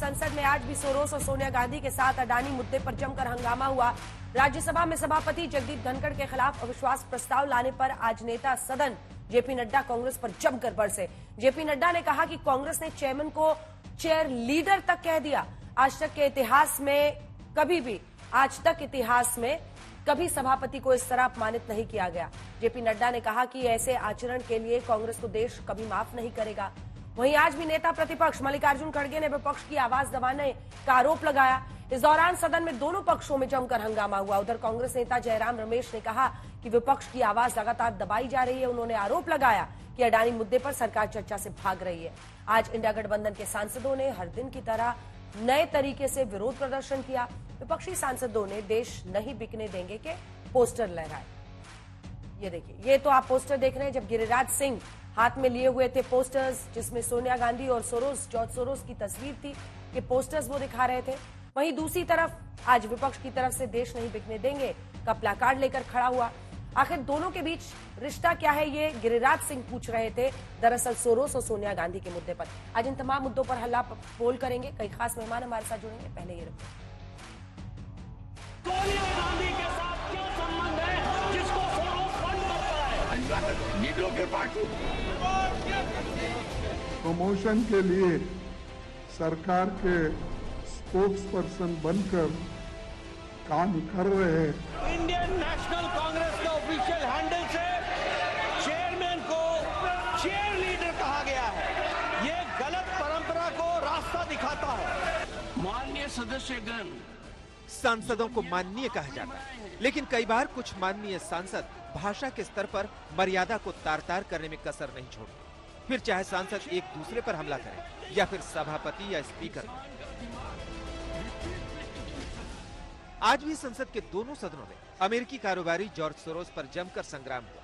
संसद में आज भी सोरोस और सोनिया गांधी के साथ अडानी मुद्दे पर जमकर हंगामा हुआ। राज्यसभा में सभापति जगदीप धनखड़ के खिलाफ अविश्वास प्रस्ताव लाने पर आज नेता सदन जेपी नड्डा कांग्रेस पर जमकर बरसे। जेपी नड्डा ने कहा कि कांग्रेस ने चेयरमैन को चेयर लीडर तक कह दिया। आज तक इतिहास में कभी सभापति को इस तरह अपमानित नहीं किया गया। जेपी नड्डा ने कहा कि ऐसे आचरण के लिए कांग्रेस को देश कभी माफ नहीं करेगा। वहीं आज भी नेता प्रतिपक्ष मल्लिकार्जुन खड़गे ने विपक्ष की आवाज दबाने का आरोप लगाया। इस दौरान सदन में दोनों पक्षों में जमकर हंगामा हुआ। उधर कांग्रेस नेता जयराम रमेश ने कहा कि विपक्ष की आवाज लगातार दबाई जा रही है। उन्होंने आरोप लगाया कि अडानी मुद्दे पर सरकार चर्चा से भाग रही है। आज इंडिया गठबंधन के सांसदों ने हर दिन की तरह नए तरीके से विरोध प्रदर्शन किया। विपक्षी सांसदों ने देश नहीं बिकने देंगे के पोस्टर लहराए। ये देखिए, ये तो आप पोस्टर देख रहे हैं जब गिरिराज सिंह हाथ में लिए हुए थे पोस्टर्स, जिसमें सोनिया गांधी और जॉर्ज सोरोस की तस्वीर थी। ये पोस्टर्स वो दिखा रहे थे। वहीं दूसरी तरफ आज विपक्ष की तरफ से देश नहीं बिकने देंगे का प्लाकार्ड लेकर खड़ा हुआ। आखिर दोनों के बीच रिश्ता क्या है, ये गिरिराज सिंह पूछ रहे थे। दरअसल सोरोस और सोनिया गांधी के मुद्दे पर आज इन तमाम मुद्दों पर हल्ला पोल करेंगे। कई खास मेहमान हमारे साथ जुड़ेंगे। पहले ये रिपोर्ट। सोनिया गांधी के साथ क्या संबंध है जिसको सोरोस फंड करता है? नीडो के पार्टी प्रमोशन के लिए सरकार के स्पोक्स पर्सन बनकर काम कर रहे हैं। इंडियन नेशनल कांग्रेस के ऑफिशियल हैंडल से चेयरमैन को चेयर लीडर कहा गया है। ये गलत परंपरा को रास्ता दिखाता है। माननीय सदस्यगण, सांसदों को माननीय कहा जाता है, लेकिन कई बार कुछ माननीय सांसद भाषा के स्तर पर मर्यादा को तार-तार करने में कसर नहीं छोड़ते। फिर चाहे सांसद एक दूसरे पर हमला करें या फिर सभापति या स्पीकर। आज भी संसद के दोनों सदनों में अमेरिकी कारोबारी जॉर्ज सोरोस पर जमकर संग्राम हुआ।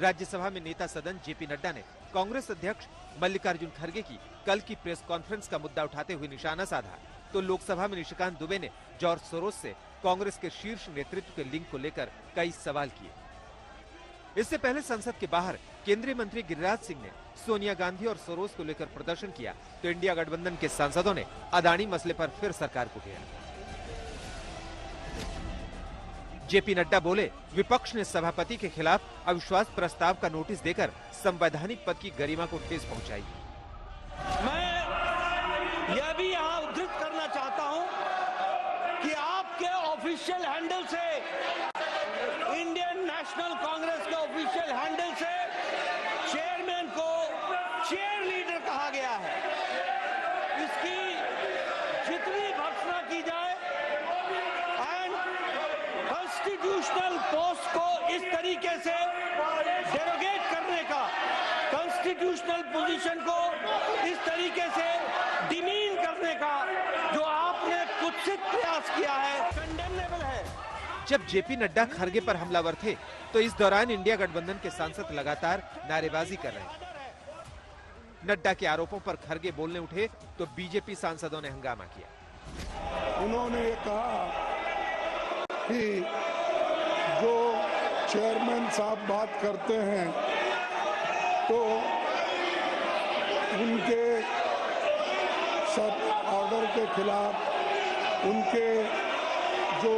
राज्यसभा में नेता सदन जेपी नड्डा ने कांग्रेस अध्यक्ष मल्लिकार्जुन खड़गे की कल की प्रेस कॉन्फ्रेंस का मुद्दा उठाते हुए निशाना साधा, तो लोकसभा में निशिकांत दुबे ने जॉर्ज सोरोस से कांग्रेस के शीर्ष नेतृत्व के लिंक को लेकर कई सवाल किए। इससे पहले संसद के बाहर केंद्रीय मंत्री गिरिराज सिंह ने सोनिया गांधी और सोरोस को लेकर प्रदर्शन किया, तो इंडिया गठबंधन के सांसदों ने अडानी मसले पर फिर सरकार को घेरा। जेपी नड्डा बोले, विपक्ष ने सभापति के खिलाफ अविश्वास प्रस्ताव का नोटिस देकर संवैधानिक पद की गरिमा को ठेस पहुंचाई। मैं यह भी यहाँ उद्धृत करना चाहता हूँ कि आपके ऑफिशियल हैंडल से, इंडियन नेशनल कांग्रेस के ऑफिशियल हैंडल से चेयरमैन को चेयर लीडर कहा गया है। इसकी जितनी भर्त्सना की जाए एंड कॉन्स्टिट्यूशनल पोस्ट को इस तरीके से डेरोगेट करने का, कॉन्स्टिट्यूशनल पोजीशन को इस तरीके से डिमीन करने का जो आपने कुत्सित प्रयास किया है, कंडेमनेबल है। जब जेपी नड्डा खड़गे पर हमलावर थे, तो इस दौरान इंडिया गठबंधन के सांसद लगातार नारेबाजी कर रहे हैं। नड्डा के आरोपों पर खड़गे बोलने उठे तो बीजेपी सांसदों ने हंगामा किया। उन्होंने ये कहा कि जो चेयरमैन साहब बात करते हैं तो उनके सब ऑर्डर के खिलाफ, उनके जो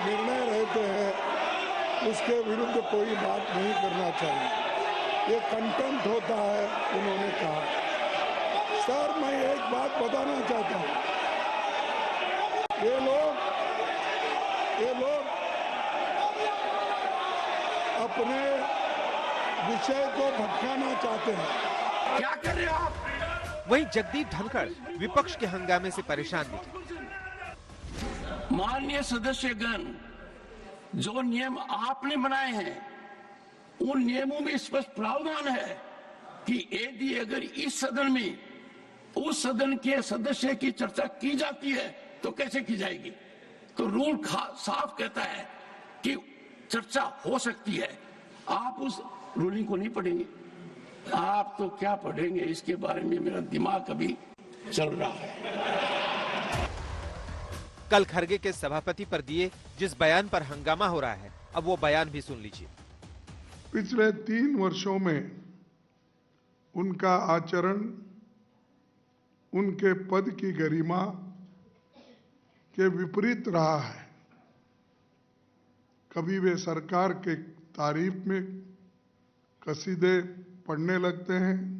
निर्णय रहते हैं उसके विरुद्ध कोई बात नहीं करना चाहिए। ये कंटेम्प्ट होता है, उन्होंने कहा। सर, मैं एक बात बताना चाहता हूँ, ये लोग अपने विषय को भटकाना चाहते हैं। क्या कर रहे हो आप? वहीं जगदीप धनखड़ विपक्ष के हंगामे से परेशान दिखे। माननीय सदस्यगण, जो नियम आपने बनाए हैं उन नियमों में स्पष्ट प्रावधान है कि यदि अगर इस सदन में उस सदन के सदस्य की चर्चा की जाती है तो कैसे की जाएगी? तो रूल साफ कहता है कि चर्चा हो सकती है। आप उस रूलिंग को नहीं पढ़ेंगे, आप तो क्या पढ़ेंगे, इसके बारे में मेरा दिमाग अभी चल रहा है। कल खड़गे के सभापति पर दिए जिस बयान पर हंगामा हो रहा है, अब वो बयान भी सुन लीजिए। पिछले 3 वर्षों में उनका आचरण उनके पद की गरिमा के विपरीत रहा है। कभी वे सरकार के तारीफ में कसीदे पढ़ने लगते हैं।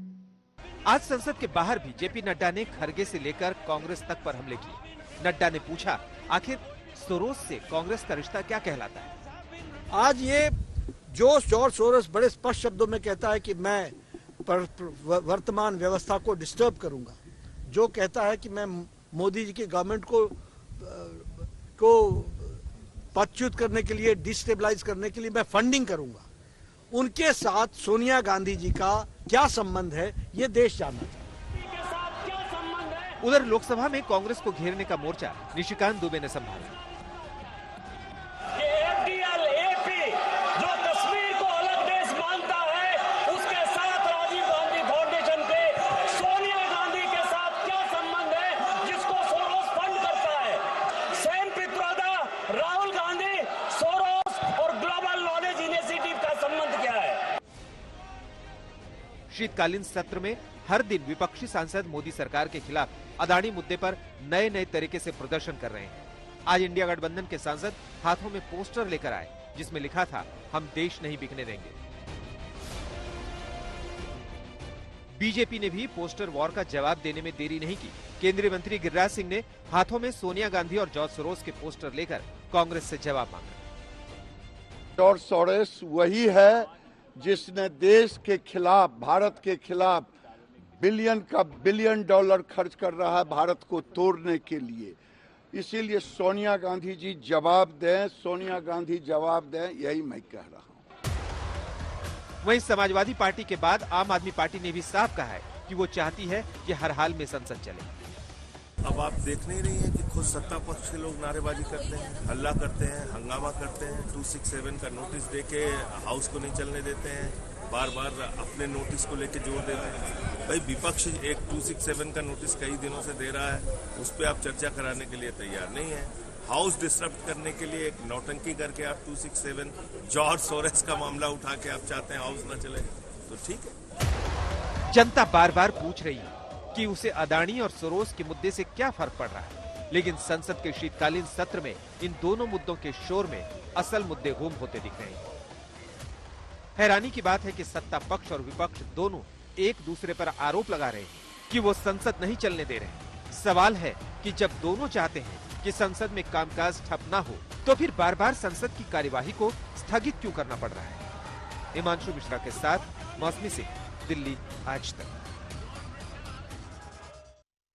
आज संसद के बाहर भी जेपी नड्डा ने खरगे से लेकर कांग्रेस तक पर हमले किए। नड्डा ने पूछा, आखिर सोरोस से कांग्रेस का रिश्ता क्या कहलाता है? आज ये जॉर्ज सोरोस बड़े स्पष्ट शब्दों में कहता है कि मैं वर्तमान व्यवस्था को डिस्टर्ब करूंगा, जो कहता है कि मैं मोदी जी की गवर्नमेंट को पदच्युत करने के लिए, डिस्टेबलाइज करने के लिए मैं फंडिंग करूंगा। उनके साथ सोनिया गांधी जी का क्या संबंध है, ये देश जानना चाहता है। उधर लोकसभा में कांग्रेस को घेरने का मोर्चा निशिकांत दुबे ने संभाला। शीतकालीन सत्र में हर दिन विपक्षी सांसद मोदी सरकार के खिलाफ अदानी मुद्दे पर नए नए तरीके से प्रदर्शन कर रहे हैं। आज इंडिया गठबंधन के सांसद हाथों में पोस्टर लेकर आए, जिसमें लिखा था, हम देश नहीं बिकने देंगे। बीजेपी ने भी पोस्टर वॉर का जवाब देने में देरी नहीं की। केंद्रीय मंत्री गिरिराज सिंह ने हाथों में सोनिया गांधी और जॉर्ज सोरोस के पोस्टर लेकर कांग्रेस से जवाब मांगा। जॉर्ज सोरोस वही है जिसने देश के खिलाफ, भारत के खिलाफ बिलियन डॉलर खर्च कर रहा है भारत को तोड़ने के लिए। इसीलिए सोनिया गांधी जी जवाब दें, सोनिया गांधी जवाब दें, यही मैं कह रहा हूं। वहीं समाजवादी पार्टी के बाद आम आदमी पार्टी ने भी साफ कहा है कि वो चाहती है कि हर हाल में संसद चले। अब आप देख नहीं रही हैं कि खुद सत्ता पक्ष के लोग नारेबाजी करते हैं, हल्ला करते हैं, हंगामा करते हैं, 267 का नोटिस देके हाउस को नहीं चलने देते हैं, बार बार अपने नोटिस को लेके जोर देते हैं। भाई विपक्ष एक 267 का नोटिस कई दिनों से दे रहा है, उस पर आप चर्चा कराने के लिए तैयार नहीं है। हाउस डिस्टर्ब करने के लिए एक नौटंकी करके आप 267 जॉर्ज सोरोस का मामला उठा के आप चाहते हैं हाउस न चले, तो ठीक है। जनता बार बार पूछ रही है कि उसे अदानी और सोरोस के मुद्दे से क्या फर्क पड़ रहा है, लेकिन संसद के शीतकालीन सत्र में इन दोनों मुद्दों के शोर में असल मुद्दे गुम होते दिख रहे हैं। हैरानी की बात है कि सत्ता पक्ष और विपक्ष दोनों एक दूसरे पर आरोप लगा रहे हैं कि वो संसद नहीं चलने दे रहे। सवाल है कि जब दोनों चाहते हैं कि संसद में कामकाज ठप ना हो, तो फिर बार बार संसद की कार्यवाही को स्थगित क्यों करना पड़ रहा है? हिमांशु मिश्रा के साथ मौसमी सिंह, दिल्ली आज तक।